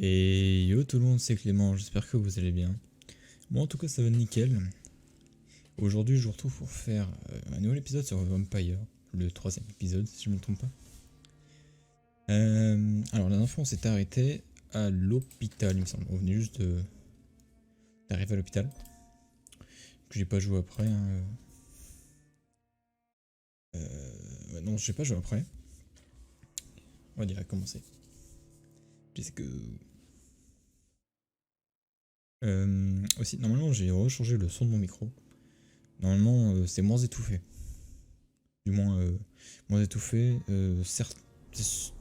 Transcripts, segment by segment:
Et yo tout le monde, c'est Clément, j'espère que vous allez bien. Moi en tout cas ça va nickel. Aujourd'hui je vous retrouve pour faire un nouvel épisode sur Vampyr, le 3ème épisode si je ne me trompe pas. Alors la dernière fois on s'était arrêté à l'hôpital il me semble, on venait juste d'arriver à l'hôpital. Que j'ai pas joué après. Hein. Ouais, non j'ai pas joué après. On va direct commencer. Let's go. Aussi, normalement j'ai rechangé le son de mon micro. Normalement c'est moins étouffé. Du moins moins étouffé. Certes, c'est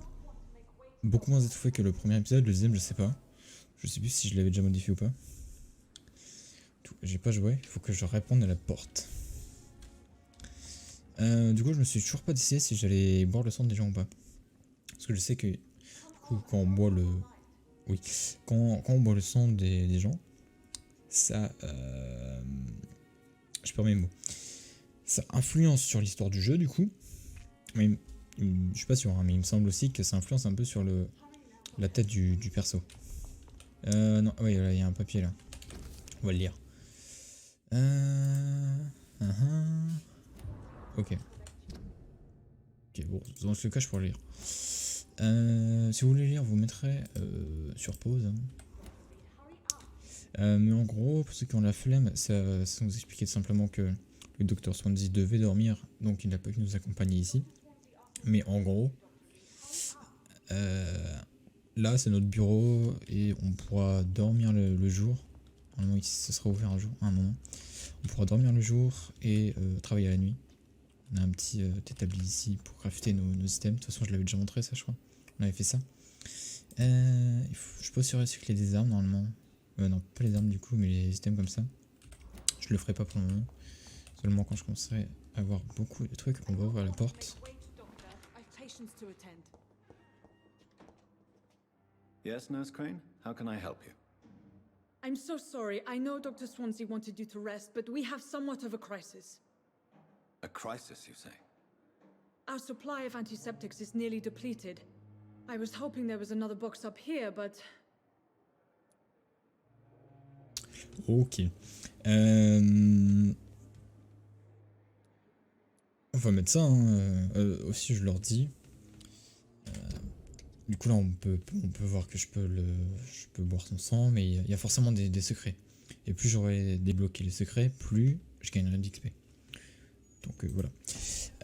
beaucoup moins étouffé que le premier épisode. Le deuxième je sais pas. Je sais plus si je l'avais déjà modifié ou pas. J'ai pas joué, il faut que je réponde à la porte. Du coup je me suis toujours pas décidé si j'allais boire le sang des gens ou pas. Parce que je sais que du coup quand on boit le... Oui, quand on boit le sang des gens, ça... je perds mes mots. Ça influence sur l'histoire du jeu du coup. Mais je suis pas sûr, hein, mais il me semble aussi que ça influence un peu sur la tête du perso. Non, oui, il y a un papier là. On va le lire. Ok. Ok, bon, dans ce cas, je pourrais le lire. Si vous voulez lire, vous mettrez sur pause. Hein. Mais en gros, pour ceux qui ont la flemme, ça nous expliquait simplement que le docteur Swansea devait dormir, donc il n'a pas pu nous accompagner ici. Mais en gros, là c'est notre bureau et on pourra dormir le jour. Normalement ici ce sera ouvert un moment. On pourra dormir le jour et travailler la nuit. On a un petit établi ici pour crafter nos systèmes. De toute façon je l'avais déjà montré ça je crois. On avait fait ça. Je peux aussi recycler des armes normalement. Non pas les armes du coup mais les systèmes comme ça. Je le ferai pas pour le moment. Seulement quand je commencerai à avoir beaucoup de trucs, on va ouvrir la porte. Yes, Nurse Crane? How can I help you? I'm so sorry. I know Dr. Swansea wanted you to rest, but we have somewhat of a crisis. A crisis, you say? Our supply of antiseptics is nearly depleted. I was hoping there was another box up here, but... Ok. On va mettre ça, hein. Aussi je leur dis. Du coup là on peut voir que je peux boire son sang, mais il y a forcément des secrets. Et plus j'aurai débloqué les secrets, plus je gagnerai d'XP. Donc voilà.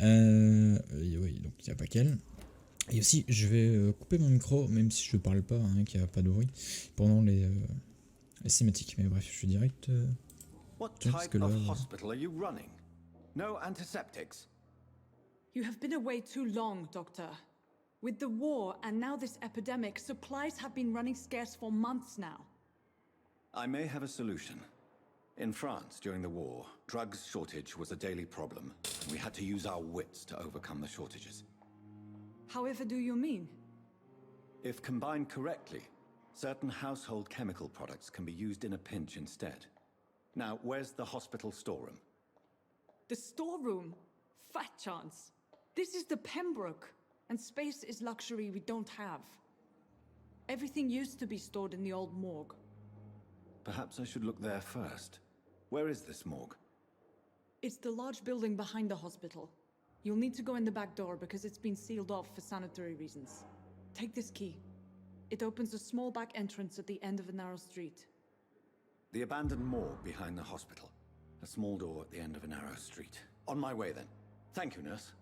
Oui, donc il n'y a pas qu'elle. Et aussi je vais couper mon micro, même si je parle pas, hein, qu'il n'y a pas de bruit, pendant les cinématiques. Mais bref, je suis direct. What type of hospital are you running? No antiseptics? You have been away too long, Doctor. With the war and now this epidemic, supplies have been running scarce for months now. I may have a solution. In France, during the war, drugs shortage was a daily problem, and we had to use our wits to overcome the shortages. However do you mean? If combined correctly, certain household chemical products can be used in a pinch instead. Now, where's the hospital storeroom? The storeroom? Fat chance. This is the Pembroke, and space is luxury we don't have. Everything used to be stored in the old morgue. Perhaps I should look there first. Where is this morgue? It's the large building behind the hospital. You'll need to go in the back door because it's been sealed off for sanitary reasons. Take this key. It opens a small back entrance at the end of a narrow street. The abandoned morgue behind the hospital. A small door at the end of a narrow street. On my way then. Thank you, nurse.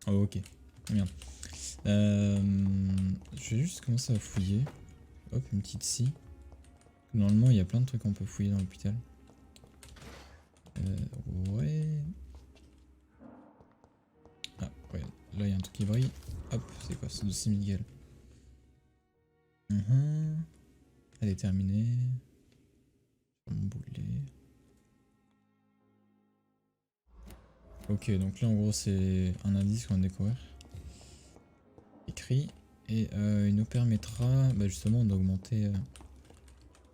Oh, ok, bien. Je vais juste commencer à fouiller. Hop, une petite scie. Normalement, il y a plein de trucs qu'on peut fouiller dans l'hôpital. Ouais. Ah, ouais, là il y a un truc qui brille. Hop, c'est quoi? C'est de 6000 gals. Elle est terminée. Mon boulet. Ok, donc là en gros c'est un indice qu'on va découvrir. Écrit. Et il nous permettra justement d'augmenter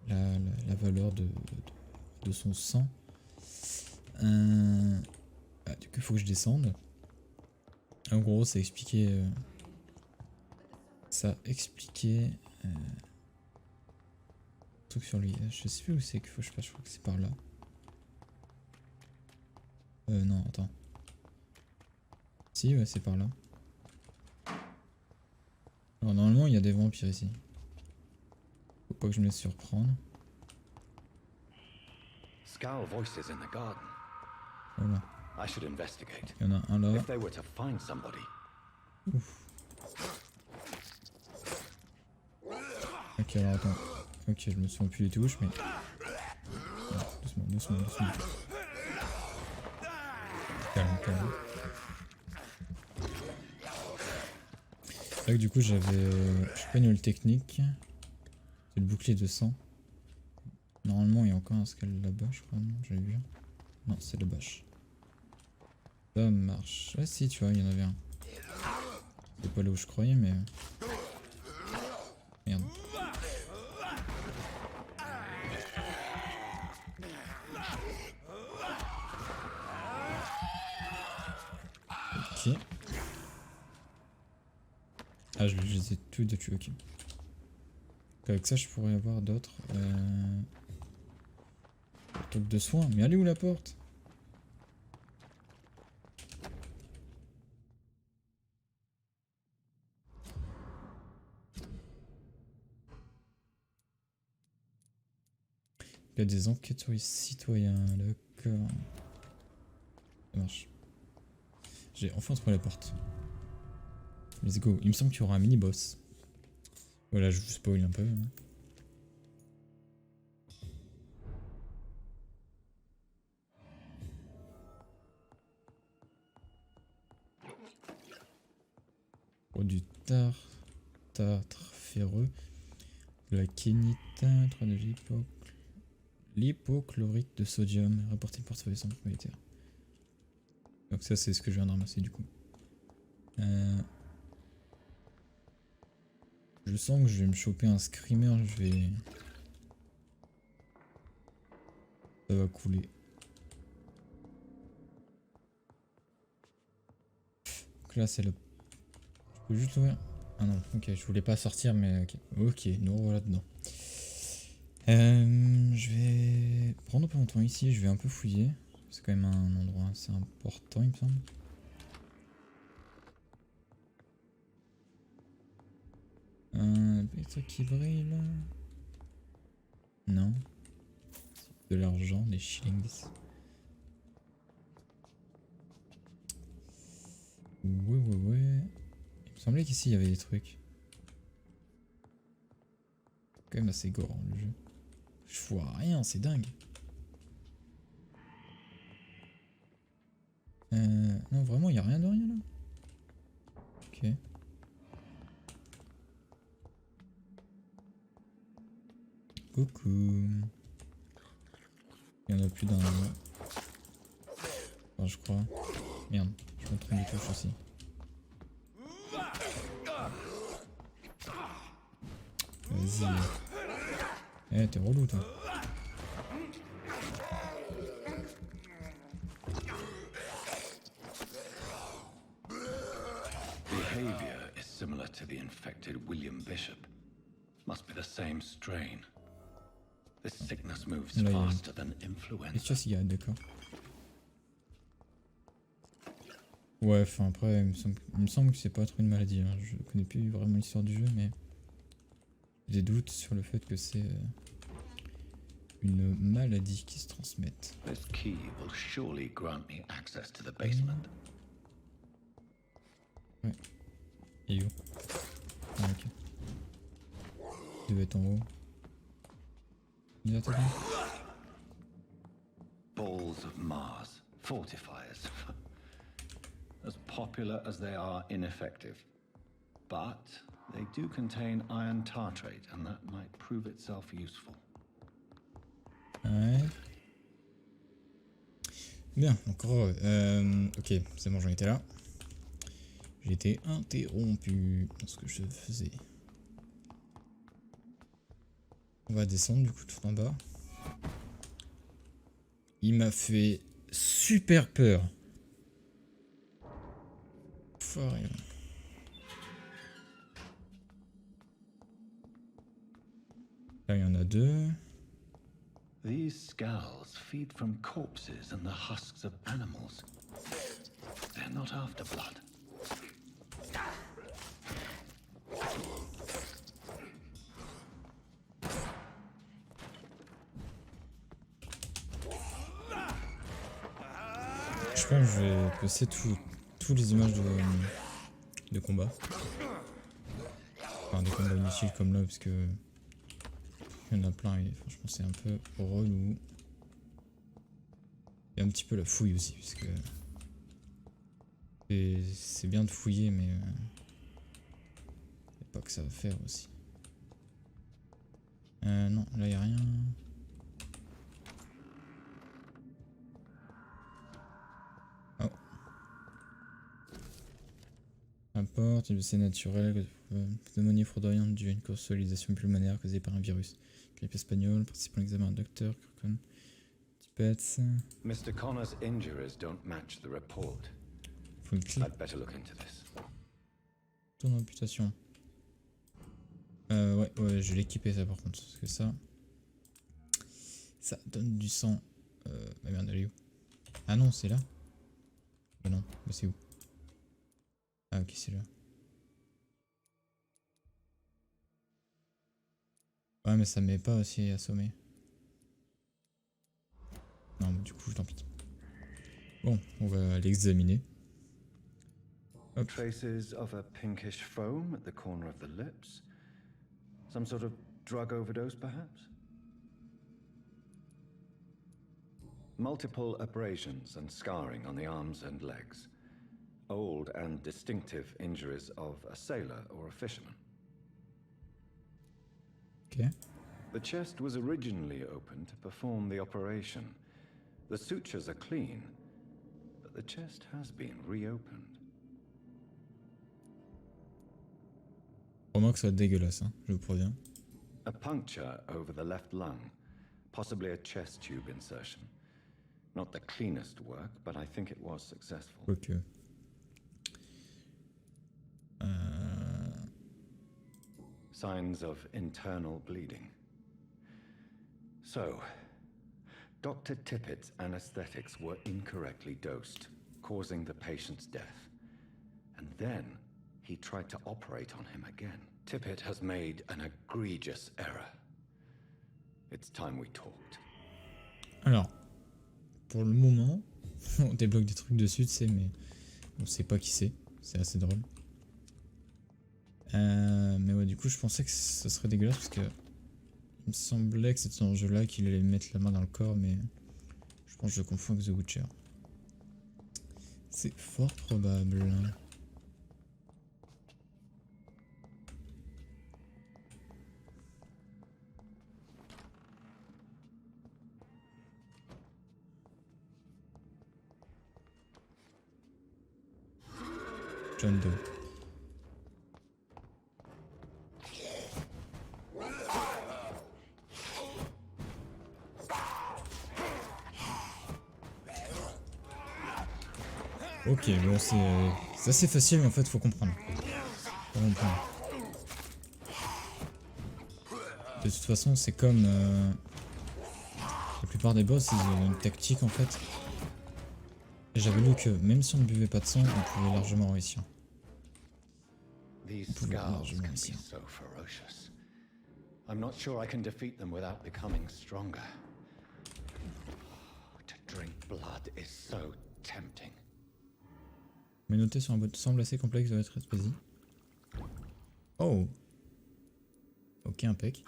la valeur de son sang. Du coup il faut que je descende. En gros, ça expliquait... ça expliquait... truc sur lui. Je sais plus où c'est qu'il faut que je passe, je crois que c'est par là. Non, attends. Si, ouais, c'est par là. Alors normalement, il y a des vampires ici. Faut pas que je me laisse surprendre. Scowl voices in the garden. Voilà. I should investigate. Il y en a un là. If they were to find somebody. Ouf. Ok, alors attends. Ok, je me souviens plus des touches, mais... Ouais, doucement, doucement, doucement. Calme, calme. C'est vrai que du coup j'avais... je sais pas une technique. C'est le bouclier de sang. Normalement il y a encore un scale là-bas, je crois. Non, j'avais vu. Non, c'est le bâche. Ça marche. Ah si, tu vois, il y en avait un. C'est pas là où je croyais, mais... Merde. Ok. Ah, je les ai tous tués, ok. Donc avec ça, je pourrais avoir d'autres... trucs de soins. Mais allez où la porte? Il y a des enquêteurs citoyens, d'accord. Ça marche. J'ai enfin trouvé la porte. Let's go. Il me semble qu'il y aura un mini-boss. Voilà, je vous spoil un peu. Hein. Oh, du tartre ferreux. De la kénita, 3 de l'hypochlorite de sodium, rapporté par solution moléculaire. Donc ça c'est ce que je viens de ramasser du coup. Je sens que je vais me choper un screamer, je vais... Ça va couler. Donc là c'est le... Je peux juste ouvrir... Ah non, ok, je voulais pas sortir mais ok. Ok, nous revoilà dedans. Je vais prendre un peu mon temps ici, je vais un peu fouiller. C'est quand même un endroit assez important il me semble. Des trucs qui brillent là. Non. De l'argent, des shillings. Ouais. Il me semblait qu'ici il y avait des trucs. Quand même assez gore le jeu. Je vois rien, c'est dingue. Non, vraiment, il n'y a rien de rien là. Ok. Coucou. Il y en a plus d'un. Enfin, je crois. Merde, je me trompe des touches aussi. Vas-y. Eh, t'es relou toi. Behavior is similar to the infected William Bishop. Must be the same strain. This sickness moves faster than influenza. Cigarette, d'accord. Ouais, enfin après, il me semble que c'est pas trop une maladie. Hein. Je connais plus vraiment l'histoire du jeu, mais j'ai des doutes sur le fait que c'est une maladie qui se transmette. This key will surely grant me access to the basement. Ouais. Et où? Ah, ok. Il devait être en haut. Il est attaqué. Balls of Mars, fortifiers. As popular as they are ineffective. But they do contain iron tartrate, and that might prove itself useful. Ouais. Bien, encore. Ok, c'est bon, j'en étais là. J'ai été interrompu dans ce que je faisais. On va descendre du coup tout en bas. Il m'a fait super peur. enfoiré. Là, il y en a 2. These skulls feed from corpses and the husks of animals. They're not after blood. Je pense que je vais poster tous les images de combat. Enfin, des combats inutiles comme là, parce que il y en a plein et franchement c'est un peu relou. Et un petit peu la fouille aussi, parce que c'est bien de fouiller, mais y a pas que ça à faire aussi. Non, là y a rien. Oh. Importe, c'est naturel, pneumonie foudroyante due à une consolidation pulmonaire causée par un virus. Grippe espagnole, participant à l'examen d'un docteur, Pets. Mr. Connor's injuries don't match the report. Faut une clé. I'd better look into this. Ton amputation. Ouais, je vais l'équiper ça par contre, parce que ça donne du sang. Ah merde, elle est où? Ah non, c'est là. Bah non, mais c'est où? Ah ok, c'est là. Ouais, mais ça me met pas aussi assommé. Non, mais du coup, tant pis. Bon, on va l'examiner. Hop. Traces of a pinkish foam at the corner of the lips. Some sort of drug overdose, perhaps? Multiple abrasions and scarring on the arms and legs. Old and distinctive injuries of a sailor or a fisherman. Ok. The chest was originally opened to perform the operation. The sutures are clean, but the chest has been reopened. Remarque que ça va être dégueulasse, hein, je vous préviens. A puncture over the left lung, possibly a chest tube insertion. Not the cleanest work, but I think it was successful. Quoique. Signs of internal bleeding. So, Dr. Tippett's anesthetics were incorrectly dosed, causing the patient's death. And then he tried to operate on him again. Tippett has made an egregious error. It's time we talked. Alors, pour le moment, on débloque des trucs dessus, tu sais, mais on sait pas qui c'est. C'est assez drôle. Mais ouais, du coup, je pensais que ça serait dégueulasse parce que il me semblait que c'était dans ce jeu-là qu'il allait mettre la main dans le corps, mais je pense que je le confonds avec The Witcher. C'est fort probable. John Doe. Ok, bon c'est assez facile mais en fait faut comprendre. Faut comprendre. De toute façon c'est comme la plupart des boss, ils ont une tactique en fait. Et j'avais lu que même si on ne buvait pas de sang, on pouvait largement réussir. These scars can be so ferocious. I'm not sure I can defeat them without becoming stronger. To drink blood is so tempting. Mais noté sur un bout semble assez complexe de être vas-y. Oh. Ok, impec.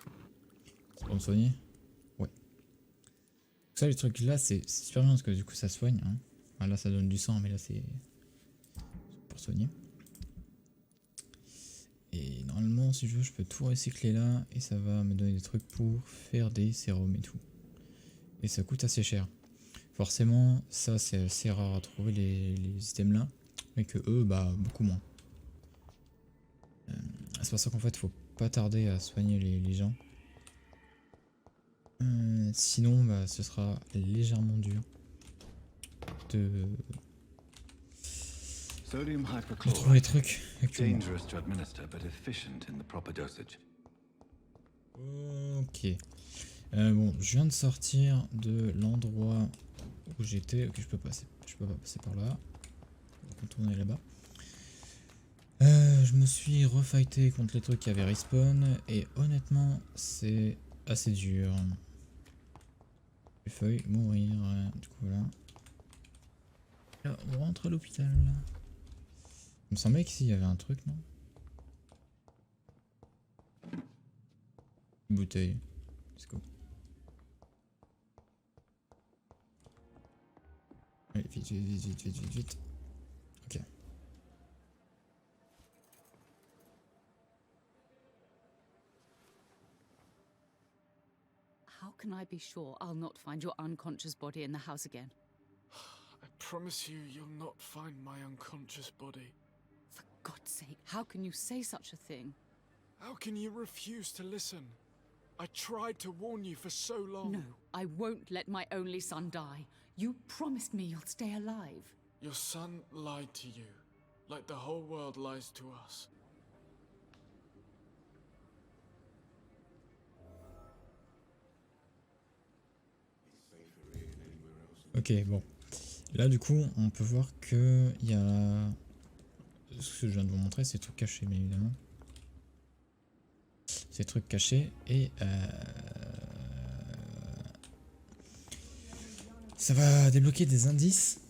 C'est pour me soigner. Ouais. Ça, les trucs là, c'est super bien parce que du coup ça soigne. Hein. Ah, là ça donne du sang, mais là c'est pour soigner. Et normalement, si je veux, je peux tout recycler là et ça va me donner des trucs pour faire des sérums et tout. Et ça coûte assez cher. Forcément, ça c'est assez rare à trouver les items là. Mais que eux, bah beaucoup moins. C'est pour ça qu'en fait, faut pas tarder à soigner les gens. Sinon, bah, ce sera légèrement dur Sodium Je trouve les hypochlorite. trucs actuellement. Dangerous to administer, but efficient in the proper dosage. Ok. Bon, je viens de sortir de l'endroit où j'étais. Ok, je peux passer. Je peux pas passer par là. On va contourner là-bas. Je me suis refighté contre les trucs qui avaient respawn. Et honnêtement, c'est assez dur. Les feuilles, mourir. Du coup, voilà. Là, on rentre à l'hôpital. Il me semblait qu'ici il y avait un truc, non? Bouteille. Let's go. Allez, vite, vite, vite, vite, vite, vite, vite. Ok. How can I be sure I'll not find your unconscious body in the house again? I promise you, you'll not find my unconscious body. For God's sake, how can you say such a thing? How can you refuse to listen? I tried to warn you for so long. No, I won't let my only son die. You promised me you'll stay alive. Your son lied to you, like the whole world lies to us. Ok, bon. Là, du coup, on peut voir que il y a... Ce que je viens de vous montrer, c'est trucs cachés, bien évidemment. Ces trucs cachés, et... ça va débloquer des indices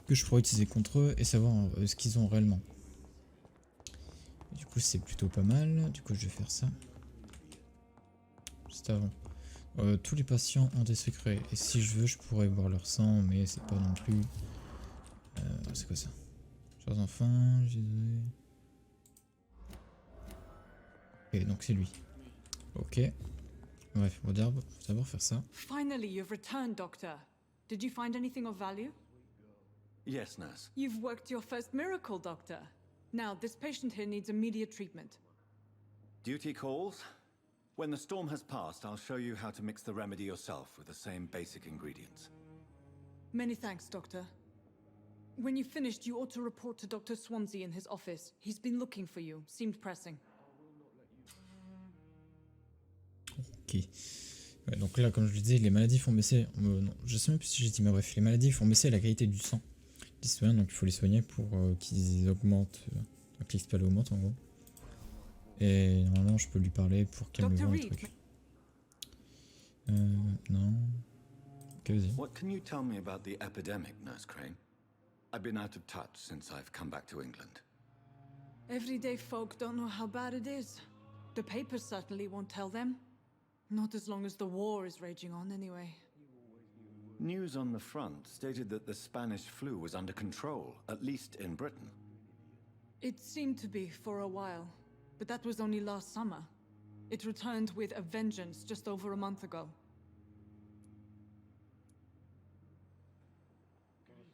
que je pourrais utiliser contre eux et savoir ce qu'ils ont réellement. Et du coup, c'est plutôt pas mal. Du coup, je vais faire ça. Juste avant. Tous les patients ont des secrets. Et si je veux, je pourrais boire leur sang, mais c'est pas non plus... c'est quoi ça? Chers enfants, j'ai... Ok, donc c'est lui. Ok. Bref, on va d'abord faire ça. Finally, you've returned, Doctor. Did you find anything of value? Yes, nurse. You've worked your first miracle, Doctor. Now, this patient here needs immediate treatment. Duty calls. When the storm has passed, I'll show you how to mix the remedy yourself with the same basic ingredients. Many thanks, Doctor. When you've finished, you ought to report to Dr. Swansea in his office. He's been looking for you. Seemed pressing. Ok. Ouais, donc là, comme je le disais, les maladies font baisser... non, je sais même plus si j'ai dit, mais bref, les maladies font baisser la qualité du sang des citoyens, donc il faut les soigner pour qu'ils augmentent... que l'XP augmente, en gros. Et normalement, je peux lui parler pour qu'elle me vende le truc. Non. Ok, vas-y. What can you tell me about the epidemic, Nurse Crane? I've been out of touch since I've come back to England. Everyday folk don't know how bad it is. The papers certainly won't tell them. Not as long as the war is raging on, anyway. News on the front stated that the Spanish flu was under control, at least in Britain. It seemed to be for a while, but that was only last summer. It returned with a vengeance just over a month ago.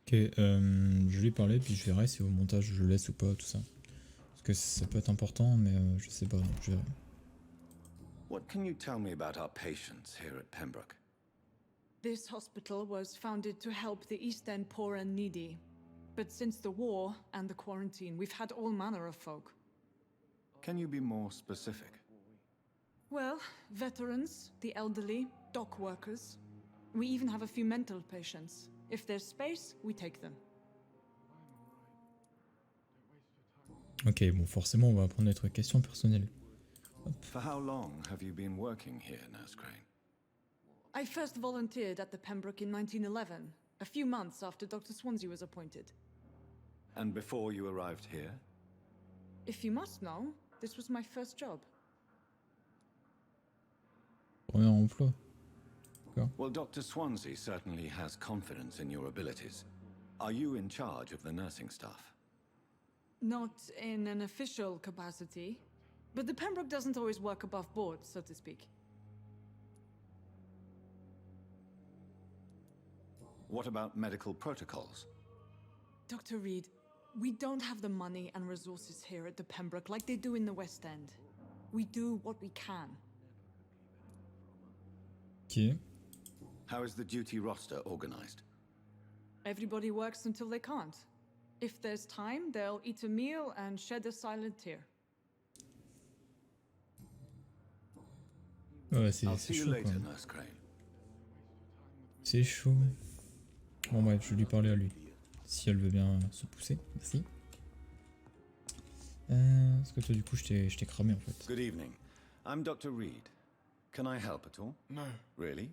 Ok, je lui parlais, puis je verrai si au montage je le laisse ou pas, tout ça. Parce que ça peut être important, mais je sais pas, donc je verrai. What can you tell me about our patients here at Pembroke? This hospital was founded to help the East End poor and needy. But since the war and the quarantine, we've had all manner of folk. Can you be more specific? Well, veterans, the elderly, dock workers. We even have a few mental patients. If there's space, we take them. Ok, bon, forcément, on va apprendre des trucs questions personnelles. For how long have you been working here, Nurse Crane? I first volunteered at the Pembroke in 1911, a few months after Dr. Swansea was appointed. And before you arrived here? If you must know, this was my first job. Premier emploi. Well, Dr. Swansea certainly has confidence in your abilities. Are you in charge of the nursing staff? Not in an official capacity, but the Pembroke doesn't always work above board, so to speak. What about medical protocols? Dr. Reed, we don't have the money and resources here at the Pembroke like they do in the West End. We do what we can. Ok. How is the duty roster organized? Everybody works until they can't. If there's time, they'll eat a meal and shed a silent tear. Ouais, c'est I'll see you chaud quand later, même. Nurse Crane. C'est chaud. Bon bref, je vais lui parler à lui. Si elle veut bien se pousser, merci. Parce que toi du coup je t'ai cramé en fait. Good evening. I'm Dr. Reed. Can I help at all? No, Really?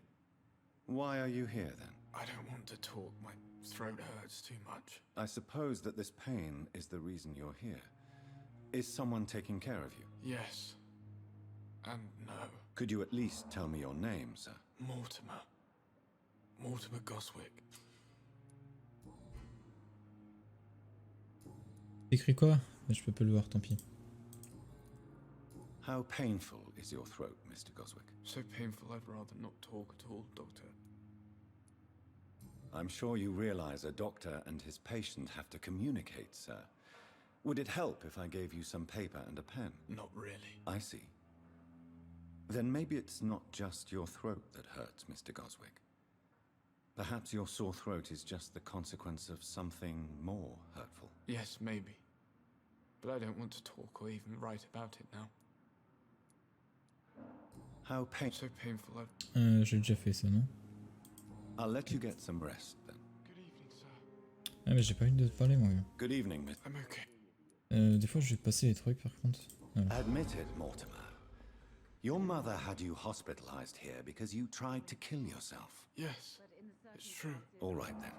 Why are you here then? I don't want to talk. My throat hurts too much. I suppose that this pain is the reason you're here. Is someone taking care of you? Yes. And no. Could you at least tell me your name, sir? Mortimer. Mortimer Goswick. Écris quoi? Je peux pas le voir, tant pis. How painful is your throat, Mr. Goswick? So painful I'd rather not talk at all, Doctor. I'm sure you realize a doctor and his patient have to communicate, sir. Would it help if I gave you some paper and a pen? Not really. I see. Then maybe it's not just your throat that hurts, Mr. Goswick. Perhaps your sore throat is just the consequence of something more hurtful. Yes, maybe. But I don't want to talk or even write about it now. How So painful I've... J'ai déjà fait ça, non? I'll let you get some rest then. Good evening, sir. Ah mais j'ai pas envie de te parler moi. Good evening, Miss. I'm okay. Des fois je vais passer les trucs par contre. Voilà. Admit it, Mortimer. Your mother had you hospitalized here because you tried to kill yourself. Yes, it's true. All right then.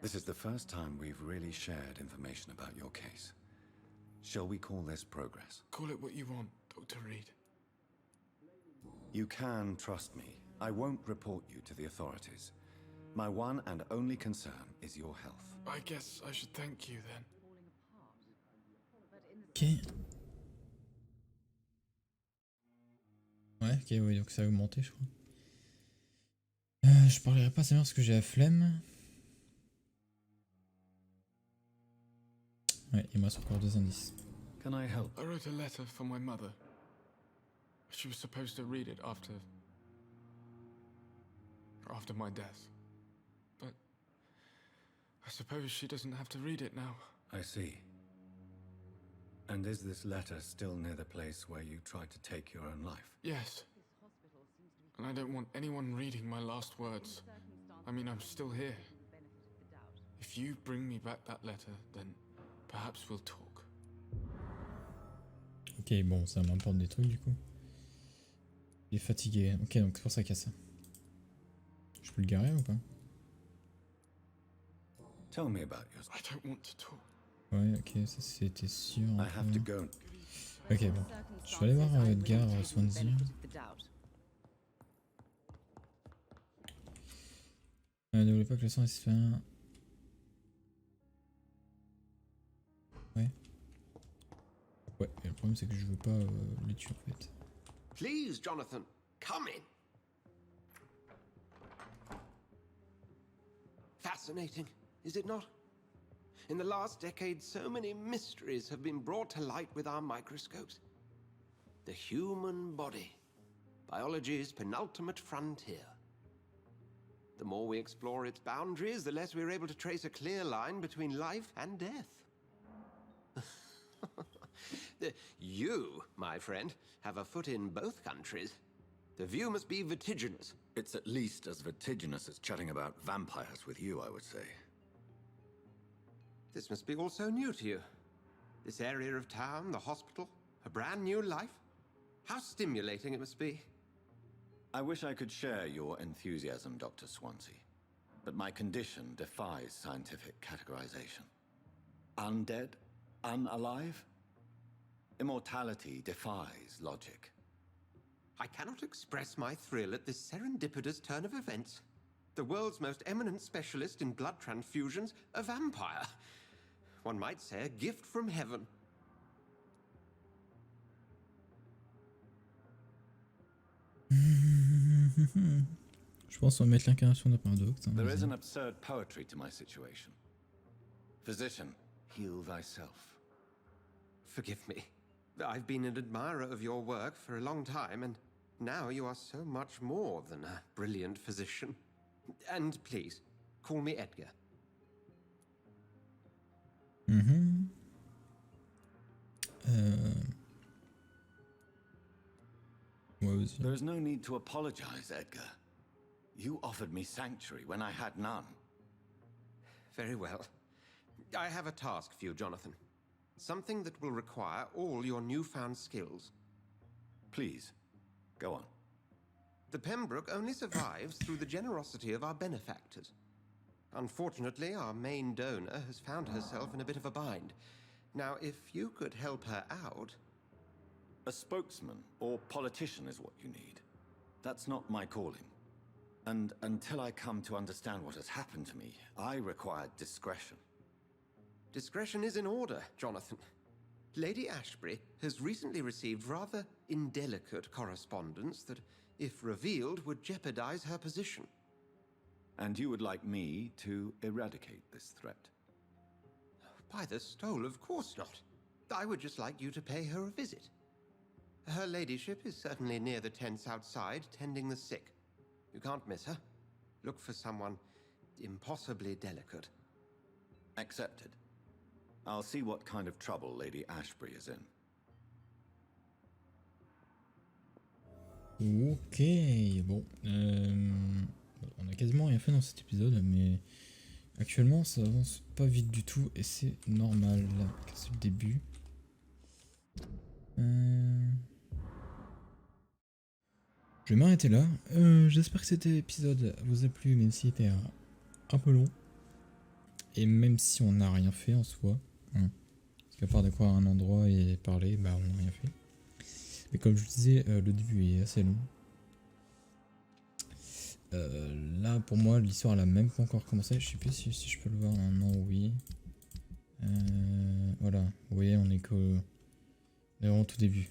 This is the first time we've really shared information about your case. Shall we call this progress? Call it what you want, Dr. Reed. You can trust me. I won't report you to the authorities. My one and only concern is your health. I guess I should thank you then. Ok. Ouais, ok, oui, donc ça a augmenté, je crois. Je parlerai pas assez bien parce que j'ai la flemme. Ouais, il me reste encore 2 indices. Can I help? I wrote a letter for my mother. She was supposed to read it after my death. But I suppose she doesn't have to read it now. I see. And is this letter still near the place where you tried to take your own life? Yes. And I don't want anyone reading my last words. I mean, I'm still here. If you bring me back that letter, then perhaps we'll talk. Ok, bon, ça m'importe des trucs du coup. Il est fatigué. Ok, donc c'est pour ça qu'il y a ça. Je peux le garer ou pas? Tell me about yourself. I don't want to talk. Ouais, ok, ça c'était sûr. I have to go. Ok, bon. Je vais aller voir Edgar Swansea. N'oubliez pas que le sang est fait. Ouais. Ouais, et le problème c'est que je veux pas les tuer en fait. Please, Jonathan, come in. Fascinating, is it not? In the last decade, so many mysteries have been brought to light with our microscopes. The human body, biology's penultimate frontier. The more we explore its boundaries, the less we're able to trace a clear line between life and death. You, my friend, have a foot in both countries. The view must be vertiginous. It's at least as vertiginous as chatting about vampires with you, I would say. This must be all so new to you. This area of town, the hospital, a brand new life. How stimulating it must be. I wish I could share your enthusiasm, Dr. Swansea, but my condition defies scientific categorization. Undead? Unalive? Immortality defies logic. I cannot express my thrill at this serendipitous turn of events. The world's most eminent specialist in blood transfusions, a vampire. One might say a gift from heaven. Je pense qu'on va mettre l'incarnation d'un paradoxe. There is an absurd poetry to my situation. Physician, heal thyself. Forgive me. I've been an admirer of your work for a long time, and now you are so much more than a brilliant physician. And please, call me Edgar. Mhm. Ouais, vas-y. There is no need to apologize, Edgar. You offered me sanctuary when I had none. Very well. I have a task for you, Jonathan. Something that will require all your newfound skills. Please, go on. The Pembroke only survives through the generosity of our benefactors. Unfortunately, our main donor has found herself in a bit of a bind. Now, if you could help her out... A spokesman or politician is what you need. That's not my calling. And until I come to understand what has happened to me, I require discretion. Discretion is in order, Jonathan. Lady Ashbury has recently received rather indelicate correspondence that, if revealed, would jeopardize her position. And you would like me to eradicate this threat? By the stole, of course not. I would just like you to pay her a visit. Her ladyship is certainly near the tents outside, tending the sick. You can't miss her. Look for someone impossibly delicate. Accepted. I'll see what kind of trouble Lady Ashbury is in. Ok, bon. On a quasiment rien fait dans cet épisode, mais actuellement ça avance pas vite du tout et c'est normal, car c'est le début. Je vais m'arrêter là. J'espère que cet épisode vous a plu, même s'il était un peu long. Et même si on n'a rien fait en soi. Hein, parce qu'à part découvrir un endroit et parler, bah on n'a rien fait. Mais comme je vous disais, le début est assez long. Là pour moi l'histoire elle a même pas encore commencé. Je sais plus si je peux le voir. Non, oui. Voilà. Vous voyez, on est vraiment au tout début.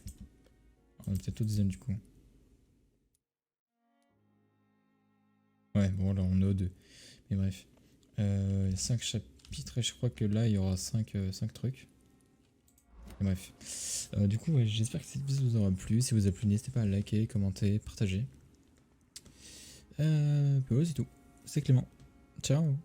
On est peut-être au deuxième du coup. Ouais, bon là on est au 2. Mais bref. Il y a 5 chapitres et je crois que là il y aura 5 trucs. Et bref. Du coup ouais, j'espère que cette vidéo vous aura plu. Si vous a plu, n'hésitez pas à liker, commenter, partager. Ouais, c'est tout. C'est Clément. Ciao.